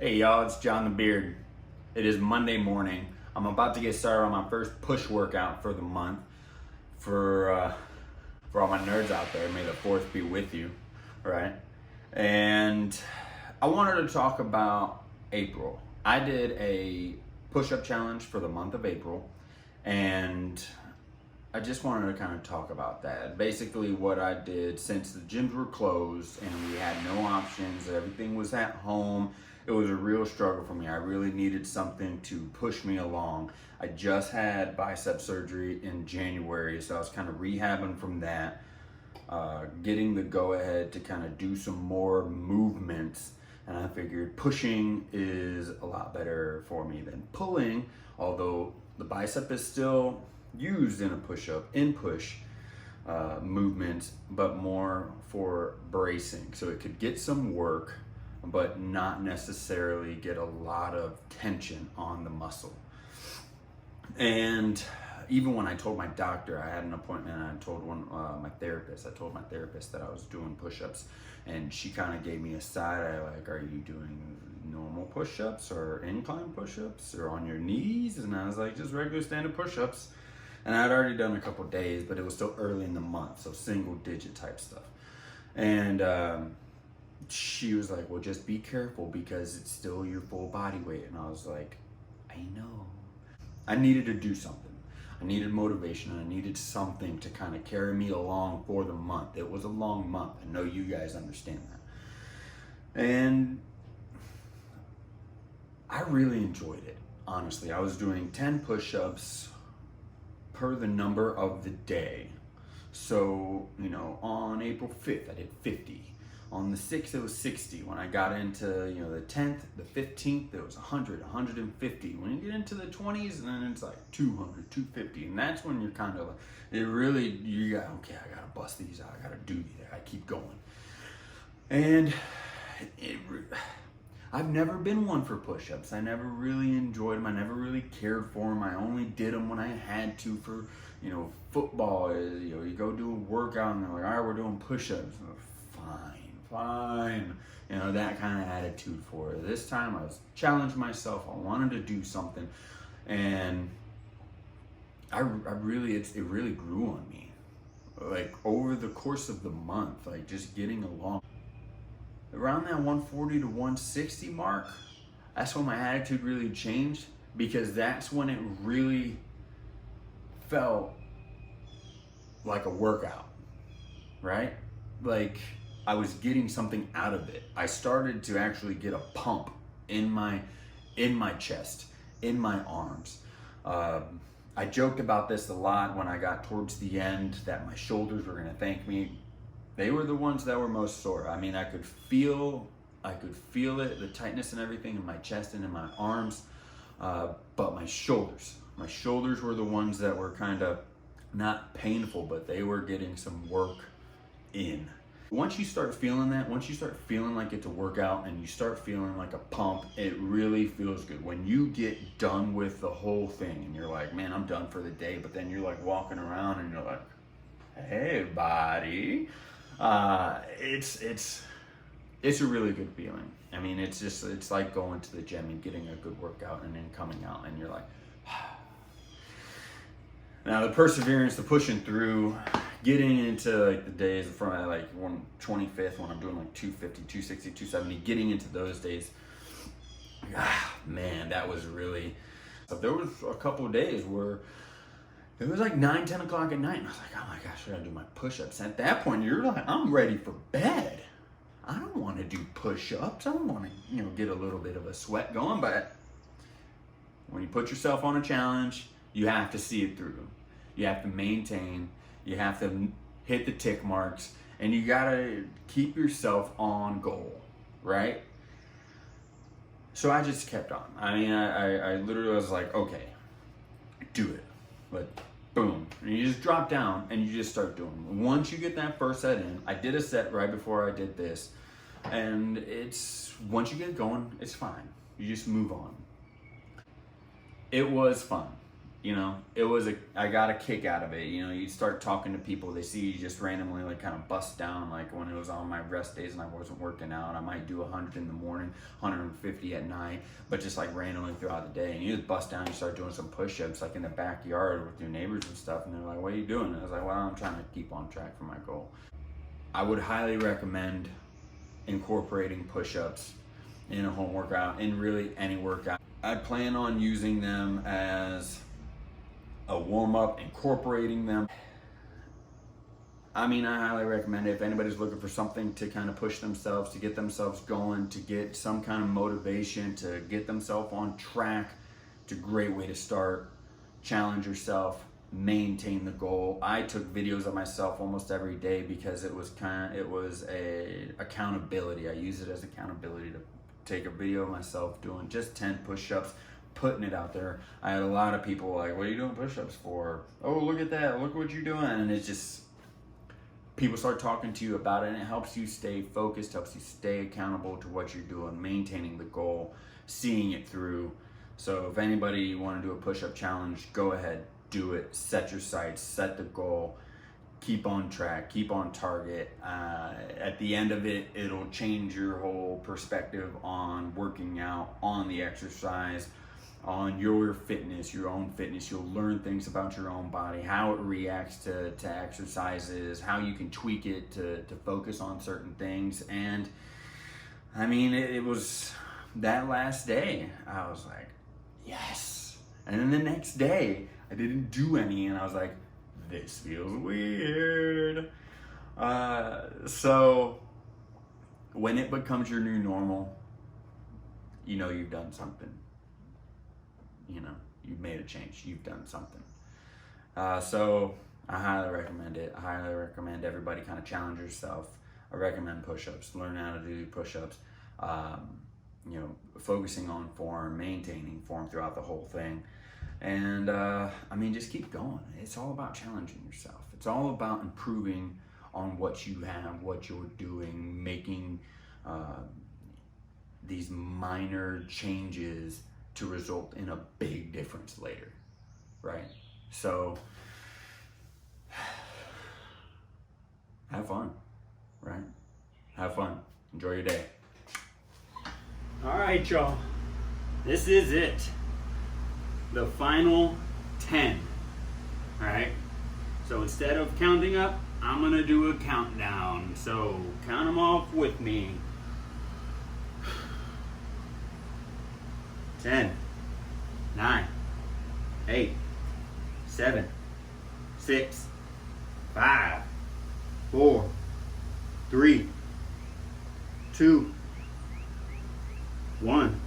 Hey y'all, it's John the Beard. It is Monday morning. I'm about to get started on my first push workout for the month. For all my nerds out there, may the fourth be with you, right? And I wanted to talk about April. I did a push-up challenge for the month of April, and I just wanted to kind of talk about that. Basically what I did, since the gyms were closed and we had no options, everything was at home, it was a real struggle for me. I really needed something to push me along. I just had bicep surgery in January, so I was kind of rehabbing from that, getting the go-ahead to kind of do some more movements, and I figured pushing is a lot better for me than pulling, although the bicep is still used in a push-up, in push movements, but more for bracing. So it could get some work, but not necessarily get a lot of tension on the muscle. And even when I told my doctor, I had an appointment, and I told my therapist that I was doing push-ups, and she kind of gave me a side eye, like, are you doing normal push-ups or incline push-ups or on your knees? And I was like, just regular standard push-ups. And I'd already done a couple days, but it was still early in the month, so single digit type stuff. And she was like, well, just be careful because it's still your full body weight. And I was like, I know. I needed to do something. I needed motivation, and I needed something to kind of carry me along for the month. It was a long month. I know you guys understand that. And I really enjoyed it, honestly. I was doing 10 push-ups per the number of the day. So, on April 5th, I did 50. On the 6th, it was 60. When I got into, the 10th, the 15th, it was 100, 150. When you get into the 20s, and then it's like 200, 250. And that's when you're kind of, I gotta bust these out. I gotta do these. I keep going. And I've never been one for push-ups. I never really enjoyed them. I never really cared for them. I only did them when I had to for, football. You go do a workout and they're like, all right, we're doing push-ups. Fine. That kind of attitude for it. This time I was challenged myself. I wanted to do something. And it really grew on me. Like over the course of the month, like just getting along. Around that 140 to 160 mark, that's when my attitude really changed, because that's when it really felt like a workout, right? Like I was getting something out of it. I started to actually get a pump in my chest, in my arms. I joked about this a lot when I got towards the end, that my shoulders were gonna thank me. They were the ones that were most sore. I mean, I could feel it, the tightness and everything in my chest and in my arms, but my shoulders were the ones that were kind of not painful, but they were getting some work in. Once you start feeling that, once you start feeling like it's a workout and you start feeling like a pump, it really feels good. When you get done with the whole thing and you're like, man, I'm done for the day, but then you're like walking around and you're like, hey, buddy. It's a really good feeling. I mean, it's like going to the gym and getting a good workout and then coming out and you're like, now the perseverance, the pushing through, getting into like the days from like 25th when I'm doing like 250, 260, 270, getting into those days, man, that was really, there was a couple of days where it was like 9, 10 o'clock at night, and I was like, oh my gosh, I gotta do my push-ups. At that point, you're like, I'm ready for bed. I don't want to do push-ups. I don't want to, get a little bit of a sweat going, but when you put yourself on a challenge, you have to see it through. You have to maintain, you have to hit the tick marks, and you gotta keep yourself on goal, right? So I just kept on. I mean, I literally was like, okay, do it. But boom, and you just drop down and you just start doing it. Once you get that first set in, I did a set right before I did this, and once you get going, it's fine. You just move on. It was fun. you know, I got a kick out of it. You know, you start talking to people, they see you just randomly like kind of bust down. Like when it was on my rest days and I wasn't working out, I might do 100 in the morning, 150 at night, but just like randomly throughout the day. And you just bust down, you start doing some push-ups like in the backyard with your neighbors and stuff. And they're like, what are you doing? And I was like, well, I'm trying to keep on track for my goal. I would highly recommend incorporating push-ups in a home workout, in really any workout. I plan on using them as a warm-up, incorporating them. I mean, I highly recommend it if anybody's looking for something to kind of push themselves, to get themselves going, to get some kind of motivation, to get themselves on track. It's a great way to start. Challenge yourself, maintain the goal. I took videos of myself almost every day because it was a accountability. I use it as accountability to take a video of myself doing just 10 push-ups, putting it out there. I had a lot of people like, what are you doing push-ups for? Oh, look at that, look what you're doing. And it's just, people start talking to you about it, and it helps you stay focused, helps you stay accountable to what you're doing, maintaining the goal, seeing it through. So if anybody want to do a push-up challenge, go ahead, do it, set your sights, set the goal, keep on track, keep on target. At the end of it, it'll change your whole perspective on working out, on the exercise, on your fitness, your own fitness. You'll learn things about your own body, how it reacts to exercises, how you can tweak it to focus on certain things. And I mean, it was that last day, I was like, yes. And then the next day, I didn't do any, and I was like, this feels weird. So when it becomes your new normal, you know you've done something. You know, you've made a change, you've done something. So I highly recommend it. I highly recommend everybody kind of challenge yourself. I recommend push-ups, learn how to do push-ups, you know, focusing on form, maintaining form throughout the whole thing. And I mean, just keep going. It's all about challenging yourself. It's all about improving on what you have, what you're doing, making these minor changes to result in a big difference later, right? So have fun, right? Have fun. Enjoy your day. All right, y'all. This is it. The final 10. All right. So instead of counting up, I'm going to do a countdown. So count them off with me. 10, 9, 8, 7, 6, 5, 4, 3, 2, 1.